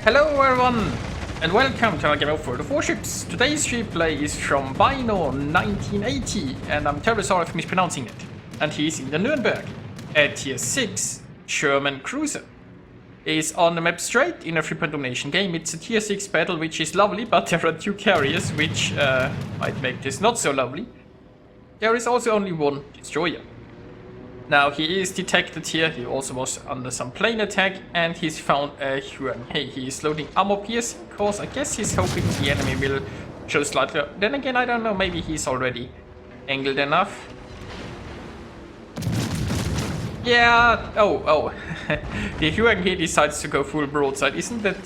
Hello everyone, and welcome to another game of World of Warships. Today's replay is from Bino 1980, and I'm terribly sorry for mispronouncing it. And he's in the Nürnberg, a tier 6 German cruiser. He's on the map straight in a 3-point domination game. It's a tier 6 battle, which is lovely, but there are 2 carriers, which might make this not so lovely. There is also only 1 destroyer. Now he is detected here, he also was under some plane attack, and he's found a Yuan. Hey, he is loading armor piercing course. I guess he's hoping the enemy will show slightly. Then again, I don't know, maybe he's already angled enough. Yeah, oh. The Yuan here decides to go full broadside. Isn't that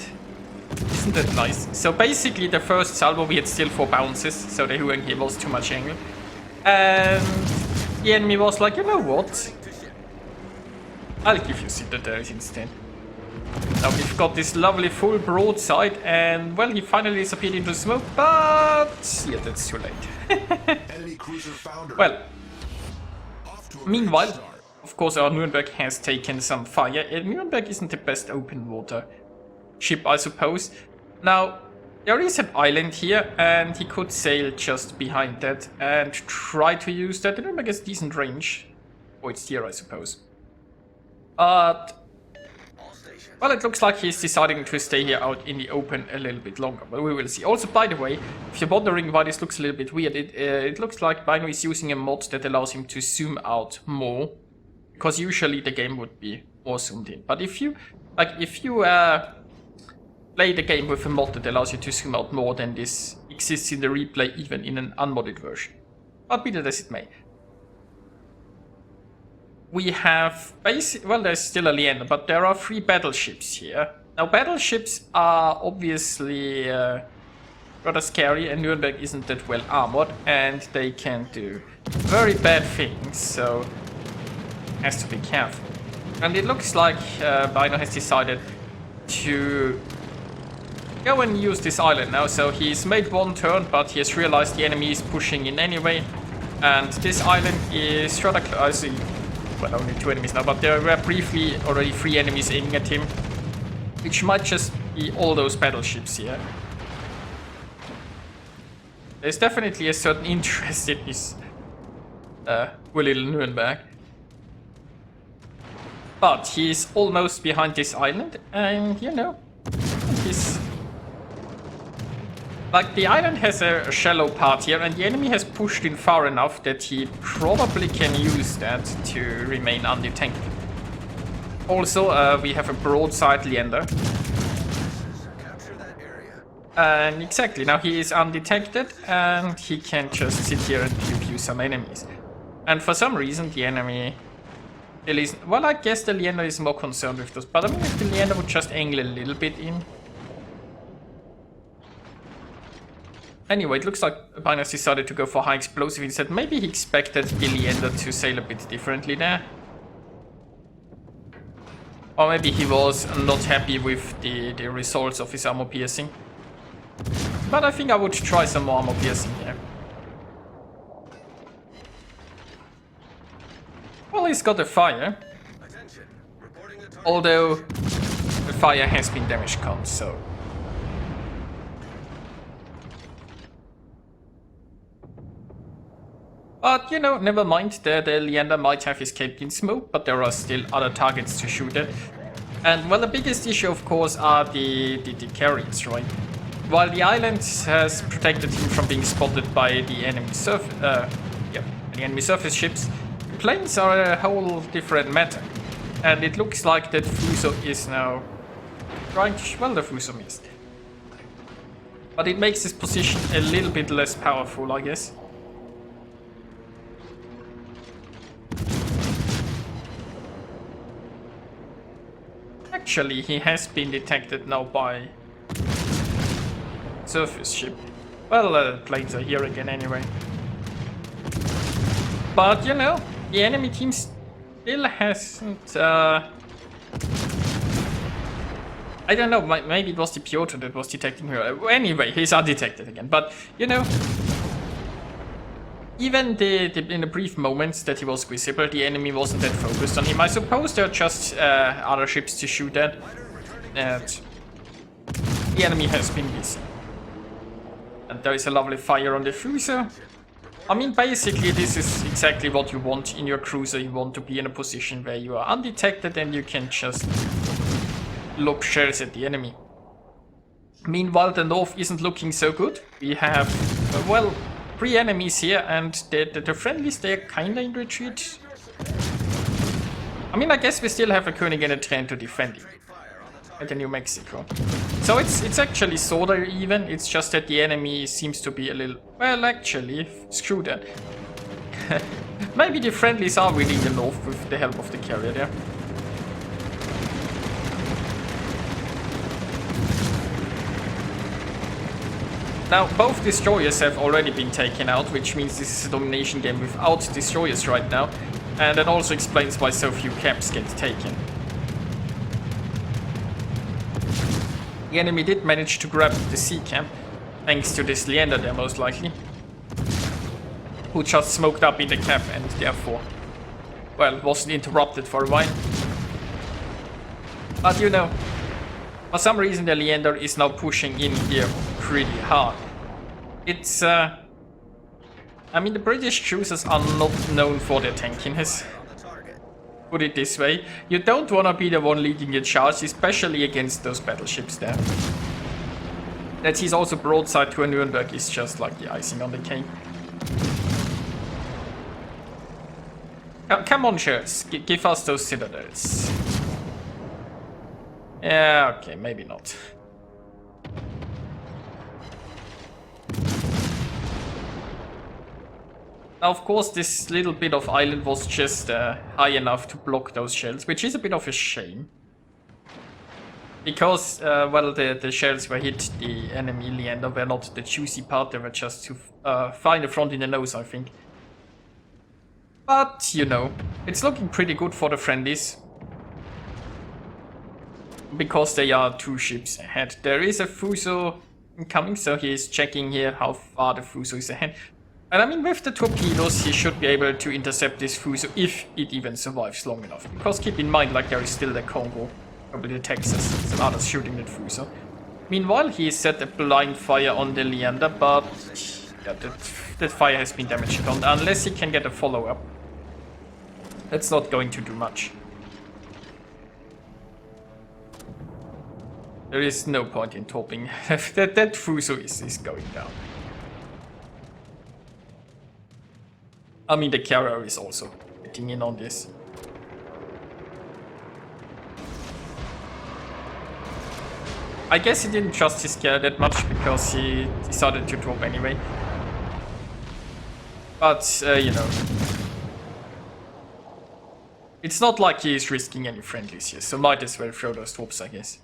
nice? So basically the first salvo we had still 4 bounces, so the Yuan here was too much angle. And the enemy was like, you know what? I'll give you citadels instead. Now we've got this lovely full broadside, and well, he finally disappeared into smoke, but yeah, that's too late. Well, meanwhile, of course, our Nürnberg has taken some fire. Nürnberg isn't the best open water ship, I suppose. Now, there is an island here, and he could sail just behind that and try to use that. The Nürnberg has decent range. Oh, it's here, I suppose. But well, it looks like he's deciding to stay here out in the open a little bit longer, but we will see. Also, by the way, if you're wondering why this looks a little bit weird, it looks like Bino is using a mod that allows him to zoom out more, because usually the game would be more zoomed in. But if you play the game with a mod that allows you to zoom out more, then this exists in the replay, even in an unmodded version. But be that as it may. We have well, there's still a Leander, but there are 3 battleships here. Now, battleships are obviously rather scary, and Nürnberg isn't that well armored, and they can do very bad things, so has to be careful. And it looks like Bino has decided to go and use this island now. So he's made 1 turn, but he has realized the enemy is pushing in anyway, and this island is rather close. I see. Well, only 2 enemies now, but there were briefly already 3 enemies aiming at him, which might just be all those battleships here. There's definitely a certain interest in his little Nürnberg. But he's almost behind this island, and you know, he's like, the island has a shallow part here, and the enemy has pushed in far enough that he probably can use that to remain undetected. Also, we have a broadside Leander. And exactly, now he is undetected, and he can just sit here and pew some enemies. And for some reason, the enemy... Well, I guess the Leander is more concerned with this, but I mean, if the Leander would just angle a little bit in. Anyway, it looks like Bino decided to go for high explosive instead. Maybe he expected the Leander to sail a bit differently there. Or maybe he was not happy with the results of his armor piercing. But I think I would try some more armor piercing here. Well, he's got a fire. Although the fire has been damage count, so... But, you know, never mind, the Leander might have escaped in smoke, but there are still other targets to shoot at. And, well, the biggest issue, of course, are the carriers, right? While the island has protected him from being spotted by the enemy surface ships, planes are a whole different matter. And it looks like that Fuso is now trying to... Well, the Fuso missed. But it makes his position a little bit less powerful, I guess. Actually, he has been detected now by surface ship. Well, planes are here again anyway. But, you know, the enemy team still hasn't... I don't know, maybe it was the Piotr that was detecting her. Anyway, he's undetected again. But, you know, even in the brief moments that he was visible, the enemy wasn't that focused on him. I suppose there are just other ships to shoot at. the enemy has been busy. And there is a lovely fire on the cruiser. I mean, basically, this is exactly what you want in your cruiser. You want to be in a position where you are undetected and you can just lob shells at the enemy. Meanwhile, the north isn't looking so good. We have, well, 3 enemies here, and the friendlies, they're kinda in retreat. I mean, I guess we still have a König and a Trent to defend it. At the New Mexico. So it's actually sorta even, it's just that the enemy seems to be a little... Well, actually, screw that. Maybe the friendlies are winning the north with the help of the carrier there. Now, both destroyers have already been taken out, which means this is a domination game without destroyers right now. And that also explains why so few camps get taken. The enemy did manage to grab the sea camp, thanks to this Leander there most likely. Who just smoked up in the cap and therefore, well, wasn't interrupted for a while. But you know, for some reason the Leander is now pushing in here pretty hard. It's, I mean, the British cruisers are not known for their tankiness. Put it this way, you don't want to be the one leading the charge, especially against those battleships there. That he's also broadside to a Nürnberg is just like the icing on the cake. Come on, shells, give us those citadels. Yeah, okay, maybe not. Now, of course, this little bit of island was just high enough to block those shells, which is a bit of a shame. Because, well, the shells were hit the enemy Leander, were not the juicy part, they were just to find the front in the nose, I think. But, you know, it's looking pretty good for the friendlies. Because they are 2 ships ahead. There is a Fuso incoming, so he is checking here how far the Fuso is ahead. And I mean, with the torpedoes, he should be able to intercept this Fuso if it even survives long enough. Because keep in mind, like, there is still the Congo, probably the Texas, some others shooting that Fuso. Meanwhile, he set a blind fire on the Leander, but yeah, that fire has been damaged. Unless he can get a follow-up, that's not going to do much. There is no point in topping. that Fuso is going down. I mean, the carrier is also getting in on this. I guess he didn't trust his carrier that much because he decided to drop anyway. But, you know, it's not like he is risking any friendlies here, so might as well throw those drops, I guess.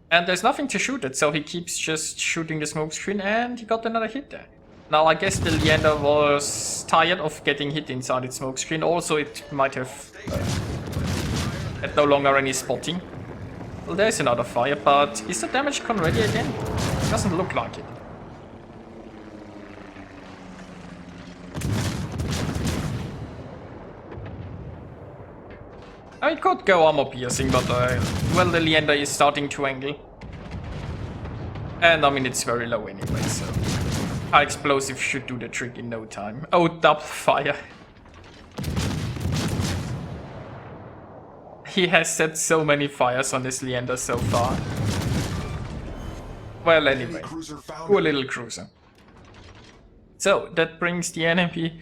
And there's nothing to shoot at, so he keeps just shooting the smoke screen, and he got another hit there. Now, I guess the Leander was tired of getting hit inside its smoke screen. Also, it might have had no longer any spotting. Well, there's another fire, but is the damage con ready again? Doesn't look like it. I could go armor piercing, but well, the Leander is starting to angle. And I mean, it's very low anyway, so high explosive should do the trick in no time. Oh, double fire. He has set so many fires on this Leander so far. Well, anyway, poor little cruiser. So, that brings the enemy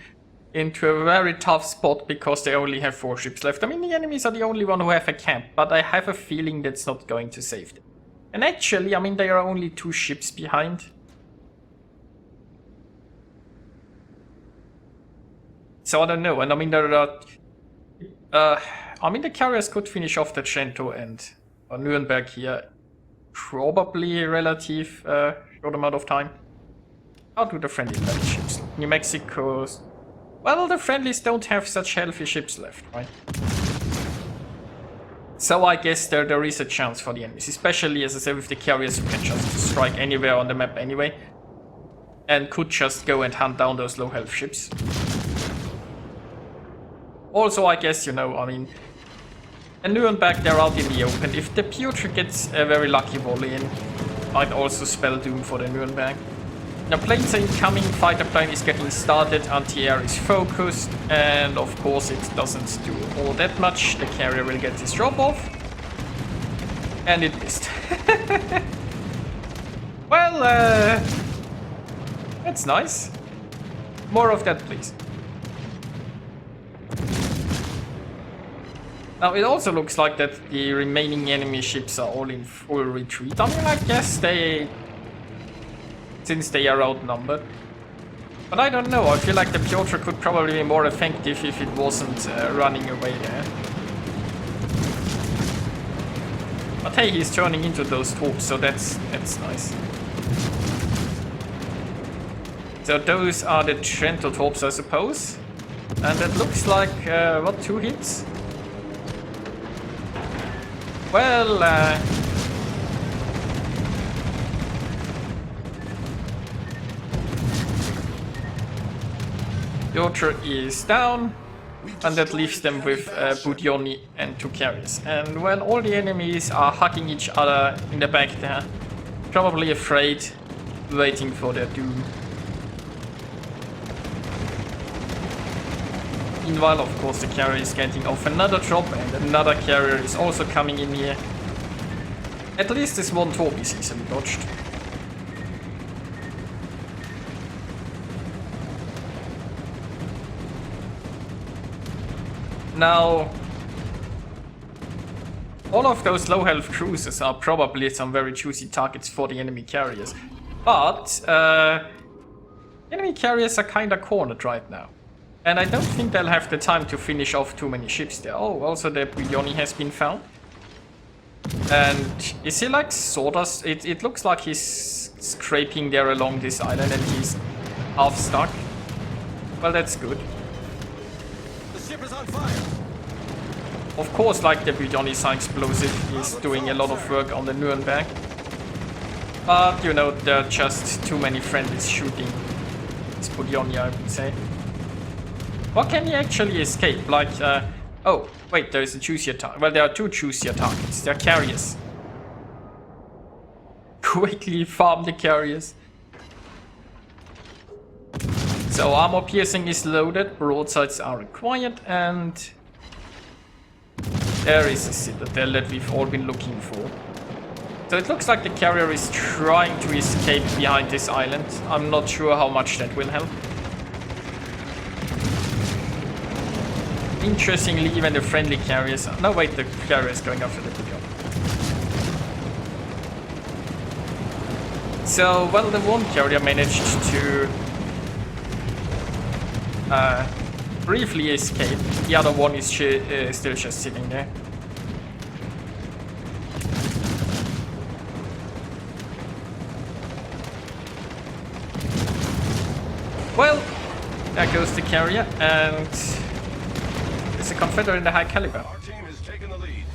into a very tough spot because they only have 4 ships left. I mean, the enemies are the only one who have a camp, but I have a feeling that's not going to save them. And actually, I mean, they are only 2 ships behind. So I don't know, and I mean, there are... I mean, the carriers could finish off the Cento and Nürnberg here probably relative short amount of time. How do the friendly battleships look? New Mexico's... Well, the friendlies don't have such healthy ships left, right? So I guess there is a chance for the enemies, especially, as I said, with the carriers who can just strike anywhere on the map anyway. And could just go and hunt down those low health ships. Also, I guess, you know, I mean, and Nürnberg, they're out in the open. If the Putrid gets a very lucky volley in, might also spell doom for the Nürnberg. Now planes are incoming, fighter plane is getting started, anti-air is focused, and of course it doesn't do all that much. The carrier will get this drop off. And it missed. Well, that's nice. More of that, please. Now, it also looks like that the remaining enemy ships are all in full retreat. I mean, I guess since they are outnumbered. But I don't know, I feel like the Piotr could probably be more effective if it wasn't running away there. But hey, he's turning into those torps, so that's nice. So those are the Trento torps, I suppose. And it looks like, what, 2 hits? Well, Piotr is down, and that leaves them with Budyoni and 2 carriers. And well, all the enemies are hugging each other in the back there, probably afraid, waiting for their doom. Meanwhile, of course, the carrier is getting off another drop, and another carrier is also coming in here. At least this one torp is easily dodged. Now, all of those low health cruisers are probably some very juicy targets for the enemy carriers. But enemy carriers are kinda cornered right now. And I don't think they'll have the time to finish off too many ships there. Oh, also the Budyoni has been found. And is he like sorta... It looks like he's scraping there along this island and he's half stuck. Well, that's good. The ship is on fire. Of course, like the Budyoni Sun Explosive is doing a lot of work on the Nürnberg. But, you know, there are just too many friendlies shooting this Budyoni, I would say. Or can he actually escape? Like, oh, wait, there is a juicier target. Well, there are 2 juicier targets. They're carriers. Quickly farm the carriers. So, armor piercing is loaded, broadsides are required, and there is a citadel that we've all been looking for. So it looks like the carrier is trying to escape behind this island. I'm not sure how much that will help. Interestingly, even the friendly carriers are... No, wait, the carrier is going after the Budyoni. So, well, the one carrier managed to briefly escape. The other one is still just sitting there. Well, there goes the carrier, and it's a Confederate in the high caliber. Our team has taken the lead.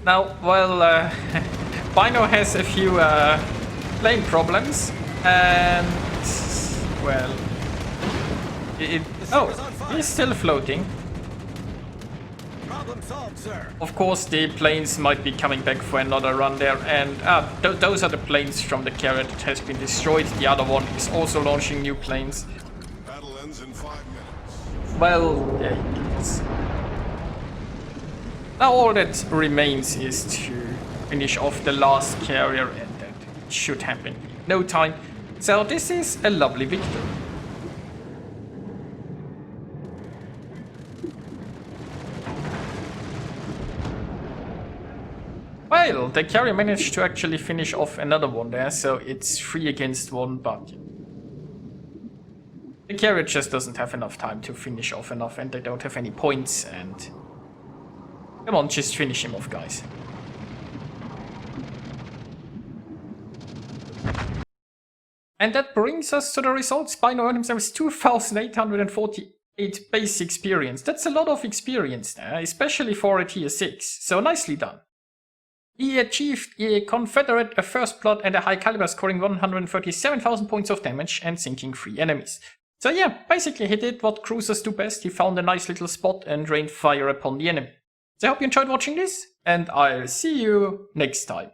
Now, well, Bino has a few plane problems, and well, he's still floating. Problem solved, sir. Of course, the planes might be coming back for another run there, and those are the planes from the carrier that has been destroyed. The other one is also launching new planes. Battle ends in 5 minutes. Well, yeah, it is. Now all that remains is to finish off the last carrier, and that should happen in no time. So this is a lovely victory. Well, the carrier managed to actually finish off another one there, so it's 3 against 1, but the carrier just doesn't have enough time to finish off enough, and they don't have any points, and come on, just finish him off, guys. And that brings us to the results. Bino earned himself 2,848 base experience. That's a lot of experience there, especially for a tier 6, so nicely done. He achieved a Confederate, a first blood, and a high caliber, scoring 137,000 points of damage and sinking 3 enemies. So yeah, basically he did what cruisers do best. He found a nice little spot and rained fire upon the enemy. So I hope you enjoyed watching this, and I'll see you next time.